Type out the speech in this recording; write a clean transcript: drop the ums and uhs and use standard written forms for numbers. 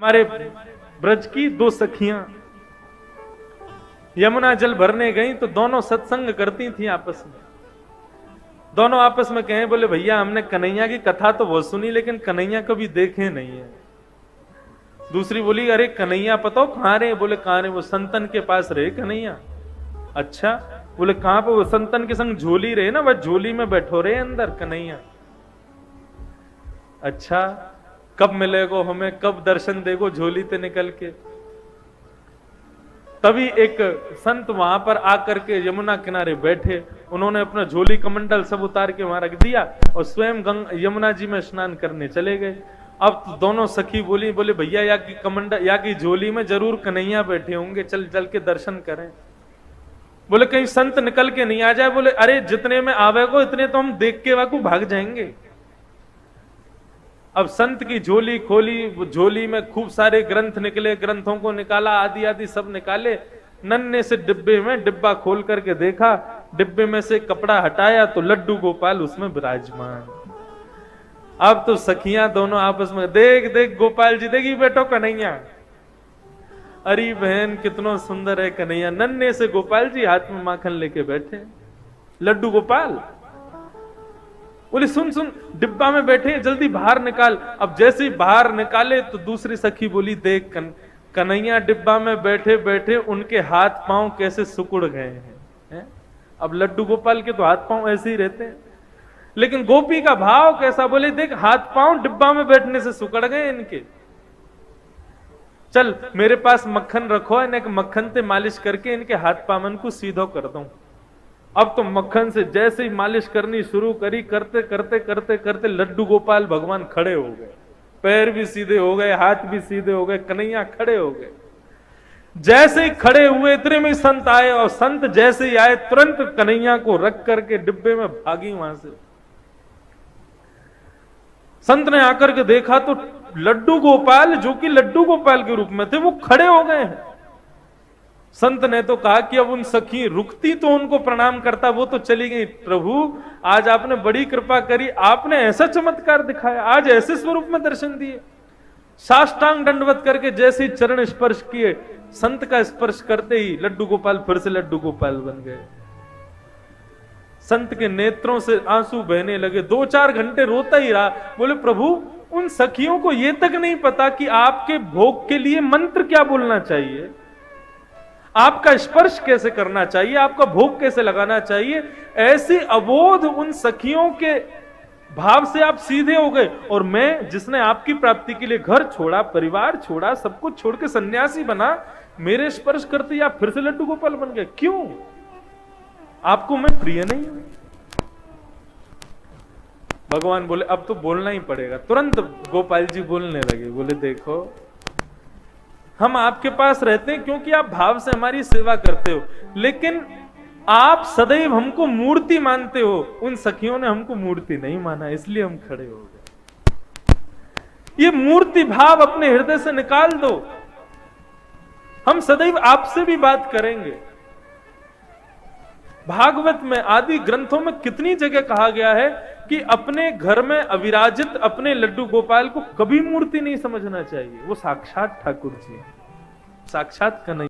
हमारे ब्रज की दो सखियां यमुना जल भरने गई तो दोनों सत्संग करती थी आपस में। दोनों आपस में कहे, बोले भैया हमने कन्हैया की कथा तो बहुत सुनी लेकिन कन्हैया कभी देखे नहीं है। दूसरी बोली, अरे कन्हैया पता हो कहां रहे? बोले कहां रहे? वो संतन के पास रहे कन्हैया। अच्छा, बोले कहां पर? वो संतन के संग झोली रहे ना, वह झोली में बैठो रहे अंदर कन्हैया। अच्छा, कब मिलेगो हमें, कब दर्शन देगो झोली ते निकल के? तभी एक संत वहां पर आकर के यमुना किनारे बैठे, उन्होंने अपना झोली कमंडल सब उतार के वहां रख दिया और स्वयं यमुना जी में स्नान करने चले गए। अब तो दोनों सखी बोली, बोले भैया या की कमंडल या की झोली में जरूर कन्हैया बैठे होंगे, चल चल के दर्शन करें। बोले कहीं संत निकल के नहीं आ जाए। बोले अरे जितने में आवे को इतने तो हम देख के वाकू भाग जाएंगे। अब संत की झोली खोली, झोली में खूब सारे ग्रंथ निकले, ग्रंथों को निकाला, आदि आदि सब निकाले। नन्हे से डिब्बे में डिब्बा खोल करके देखा, डिब्बे में से कपड़ा हटाया तो लड्डू गोपाल उसमें विराजमान। अब तो सखियां दोनों आपस में, देख देख गोपाल जी, देखी बेटो कन्हैया। अरे बहन कितना सुंदर है कन्हैया। नन्हे से गोपाल जी हाथ में माखन लेके बैठे, लड्डू गोपाल। बोले सुन सुन, डिब्बा में बैठे, जल्दी बाहर निकाल। अब जैसे ही बाहर निकाले तो दूसरी सखी बोली, देख कन्हैया डिब्बा में बैठे बैठे उनके हाथ पांव कैसे सिकुड़ गए हैं। अब लड्डू गोपाल के तो हाथ पांव ऐसे ही रहते हैं, लेकिन गोपी का भाव कैसा? बोले देख हाथ पांव डिब्बा में बैठने से सिकुड़ गए इनके। चल मेरे पास मक्खन रखो, इन्हें मक्खन से मालिश करके इनके हाथ पावन को सीधो कर दूं। अब तो मक्खन से जैसे ही मालिश करनी शुरू करी, करते करते करते करते लड्डू गोपाल भगवान खड़े हो गए, पैर भी सीधे हो गए, हाथ भी सीधे हो गए, कन्हैया खड़े हो गए। जैसे ही खड़े हुए इतने में संत आए, और संत जैसे ही आए तुरंत कन्हैया को रख करके डिब्बे में भागी वहां से। संत ने आकर के देखा तो लड्डू गोपाल, जो कि लड्डू गोपाल के रूप में थे, वो खड़े हो गए हैं। संत ने तो कहा कि अब उन सखी रुकती तो उनको प्रणाम करता, वो तो चली गई। प्रभु आज आपने बड़ी कृपा करी, आपने ऐसा चमत्कार दिखाया, आज ऐसे स्वरूप में दर्शन दिए। साष्टांग दंडवत करके जैसे ही चरण स्पर्श किए, संत का स्पर्श करते ही लड्डू गोपाल फिर से लड्डू गोपाल बन गए। संत के नेत्रों से आंसू बहने लगे, 2-4 घंटे रोता ही रहा। बोले प्रभु उन सखियों को यह तक नहीं पता कि आपके भोग के लिए मंत्र क्या बोलना चाहिए, आपका स्पर्श कैसे करना चाहिए, आपका भोग कैसे लगाना चाहिए। ऐसी अबोध उन सखियों के भाव से आप सीधे हो गए, और मैं जिसने आपकी प्राप्ति के लिए घर छोड़ा, परिवार छोड़ा, सब कुछ छोड़ के सन्यासी बना, मेरे स्पर्श करते आप फिर से लड्डू गोपाल बन गए। क्यों? आपको मैं प्रिय नहीं हूं? भगवान बोले अब तो बोलना ही पड़ेगा। तुरंत गोपाल जी बोलने लगे, बोले देखो हम आपके पास रहते हैं क्योंकि आप भाव से हमारी सेवा करते हो, लेकिन आप सदैव हमको मूर्ति मानते हो। उन सखियों ने हमको मूर्ति नहीं माना, इसलिए हम खड़े हो गए। ये मूर्ति भाव अपने हृदय से निकाल दो। हम सदैव आपसे भी बात करेंगे। भागवत में आदि ग्रंथों में कितनी जगह कहा गया है कि अपने घर में अविराजित अपने लड्डू गोपाल को कभी मूर्ति नहीं समझना चाहिए। वो साक्षात ठाकुर जी, साक्षात कन्हैया।